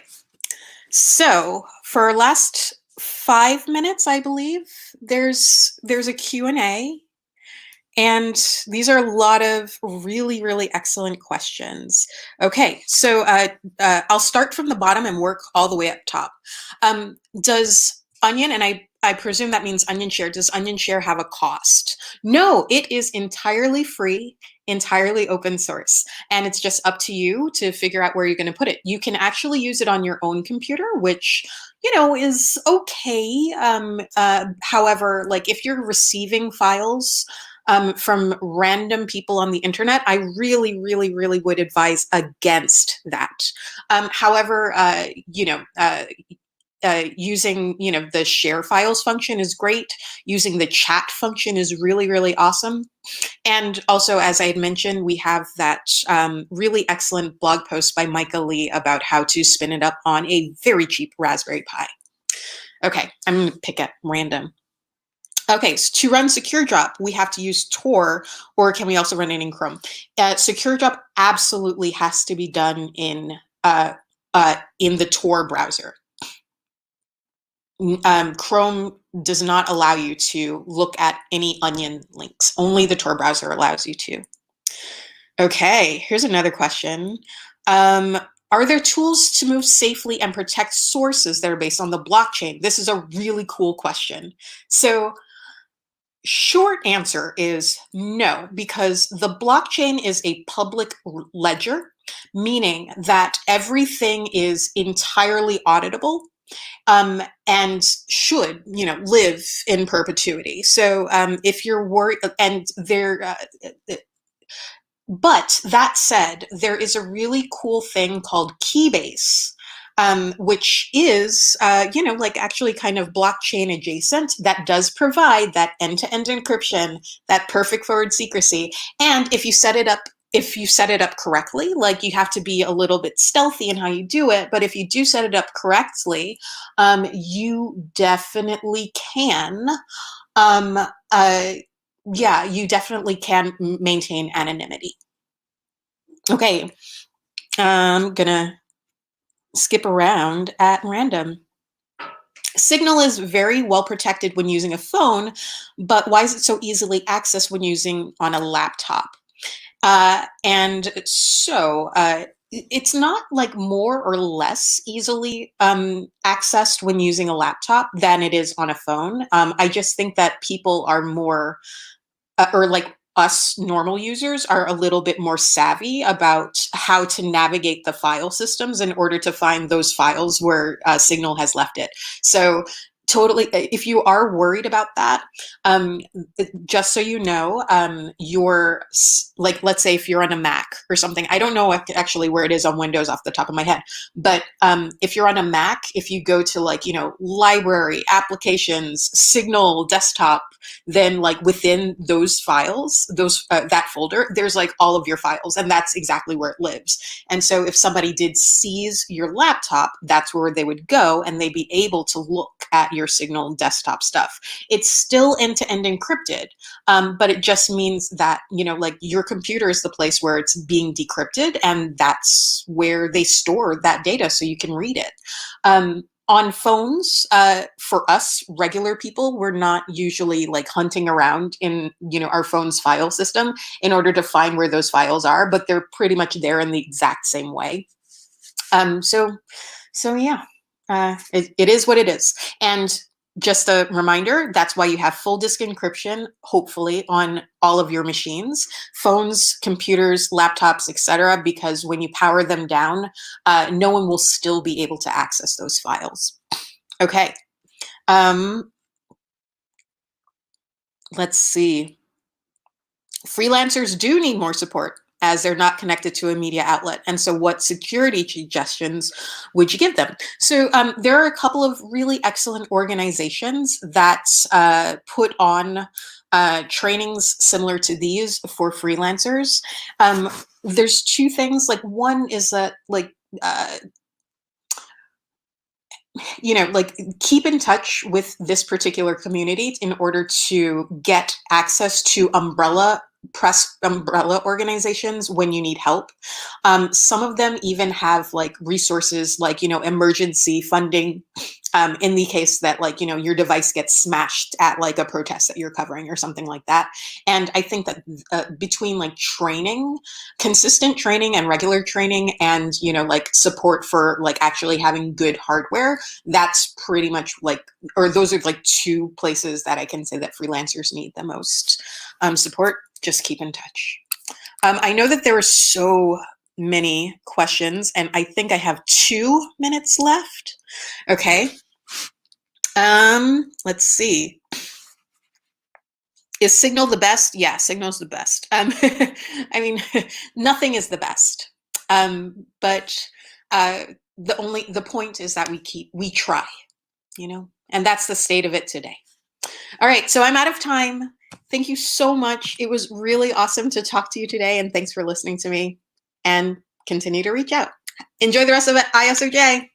So for our last 5 minutes, I believe, there's a Q&A. And these are a lot of really, really excellent questions. Okay, so I'll start from the bottom and work all the way up top. Does Onion, and I presume that means Onion Share, does Onion Share have a cost? No, it is entirely free, entirely open source, and it's just up to you to figure out where you're going to put it. You can actually use it on your own computer, which, you know, is okay. However, like if you're receiving files from random people on the internet, I really, really, really would advise against that. However, using, the share files function is great. Using the chat function is really, really awesome. And also, as I had mentioned, we have that really excellent blog post by Micah Lee about how to spin it up on a very cheap Raspberry Pi. Okay, I'm going to pick at random. Okay, so to run Secure Drop, we have to use Tor, or can we also run it in Chrome? Secure Drop absolutely has to be done in the Tor browser. Chrome does not allow you to look at any Onion links. Only the Tor browser allows you to. Okay, here's another question. Are there tools to move safely and protect sources that are based on the blockchain? This is a really cool question. So, short answer is no, because the blockchain is a public ledger, meaning that everything is entirely auditable and should, live in perpetuity. So if you're worried, and but that said, there is a really cool thing called Keybase, which is, actually kind of blockchain adjacent, that does provide that end-to-end encryption, that perfect forward secrecy. And if you set it up correctly, like you have to be a little bit stealthy in how you do it, but if you do set it up correctly, you definitely can, you definitely can maintain anonymity. Okay, I'm gonna skip around at random. Signal is very well protected when using a phone, but why is it so easily accessed when using on a laptop? And so it's not like more or less easily accessed when using a laptop than it is on a phone. I just think that people are more, or like us normal users are a little bit more savvy about how to navigate the file systems in order to find those files where Signal has left it. So totally, if you are worried about that, just so you know, like, let's say if you're on a Mac or something, I don't know actually where it is on Windows off the top of my head, but if you're on a Mac, if you go to library, applications, Signal, desktop, then like within those files, that folder, there's like all of your files, and that's exactly where it lives. And so if somebody did seize your laptop, that's where they would go, and they'd be able to look at your Signal desktop stuff. It's still end-to-end encrypted, but it just means that, your computer is the place where it's being decrypted, and that's where they store that data so you can read it. On phones, for us regular people, we're not usually like hunting around in, our phone's file system in order to find where those files are, but they're pretty much there in the exact same way. So yeah. It is what it is. And just a reminder, that's why you have full disk encryption, hopefully, on all of your machines, phones, computers, laptops, etc., because when you power them down, no one will still be able to access those files. Okay. Let's see. Freelancers do need more support as they're not connected to a media outlet. And so what security suggestions would you give them? So there are a couple of really excellent organizations that put on trainings similar to these for freelancers. There's two things. Like, one is that, like, keep in touch with this particular community in order to get access to umbrella organizations when you need help. Some of them even have like resources like, emergency funding in the case that, like, your device gets smashed at like a protest that you're covering or something like that. And I think that between like training, consistent training and regular training, and, like support for like actually having good hardware, that's pretty much like, or those are like two places that I can say that freelancers need the most support. Just keep in touch. I know that there are so many questions, and I think I have 2 minutes left. Okay. Let's see. Is Signal the best? Yeah, Signal's the best. I mean, nothing is the best. But the point is that we try, and that's the state of it today. All right, so I'm out of time. Thank you so much. It was really awesome to talk to you today, and thanks for listening to me, and continue to reach out. Enjoy the rest of it, ISOJ.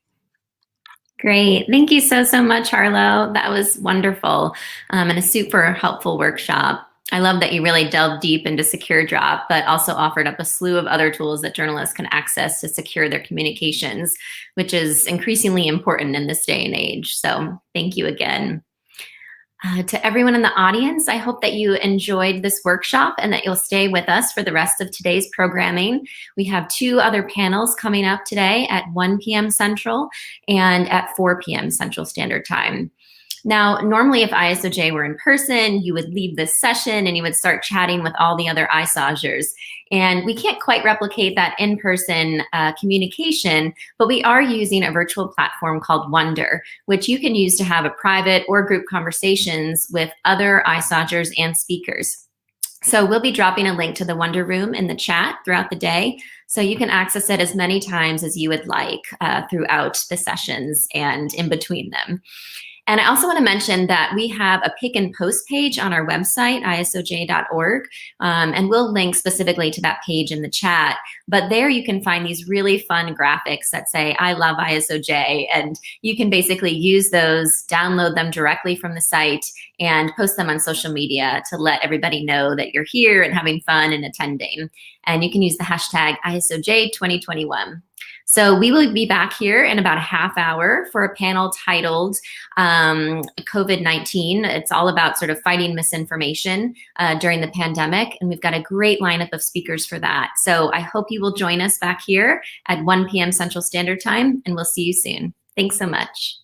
Great. Thank you so, so much, Harlo. That was wonderful and a super helpful workshop. I love that you really delved deep into Secure Drop, but also offered up a slew of other tools that journalists can access to secure their communications, which is increasingly important in this day and age. So thank you again. To everyone in the audience, I hope that you enjoyed this workshop and that you'll stay with us for the rest of today's programming. We have 2 other panels coming up today at 1 p.m. Central and at 4 p.m. Central Standard Time. Now, normally if ISOJ were in person, you would leave this session and you would start chatting with all the other ISOJers. And we can't quite replicate that in-person communication, but we are using a virtual platform called Wonder, which you can use to have a private or group conversations with other ISOJers and speakers. So we'll be dropping a link to the Wonder Room in the chat throughout the day, so you can access it as many times as you would like throughout the sessions and in between them. And I also want to mention that we have a pick and post page on our website, isoj.org, and we'll link specifically to that page in the chat. But there you can find these really fun graphics that say, I love ISOJ, and you can basically use those, download them directly from the site, and post them on social media to let everybody know that you're here and having fun and attending. And you can use the hashtag ISOJ2021. So we will be back here in about a half hour for a panel titled COVID-19. It's all about sort of fighting misinformation during the pandemic. And we've got a great lineup of speakers for that. So I hope you will join us back here at 1 p.m. Central Standard Time, and we'll see you soon. Thanks so much.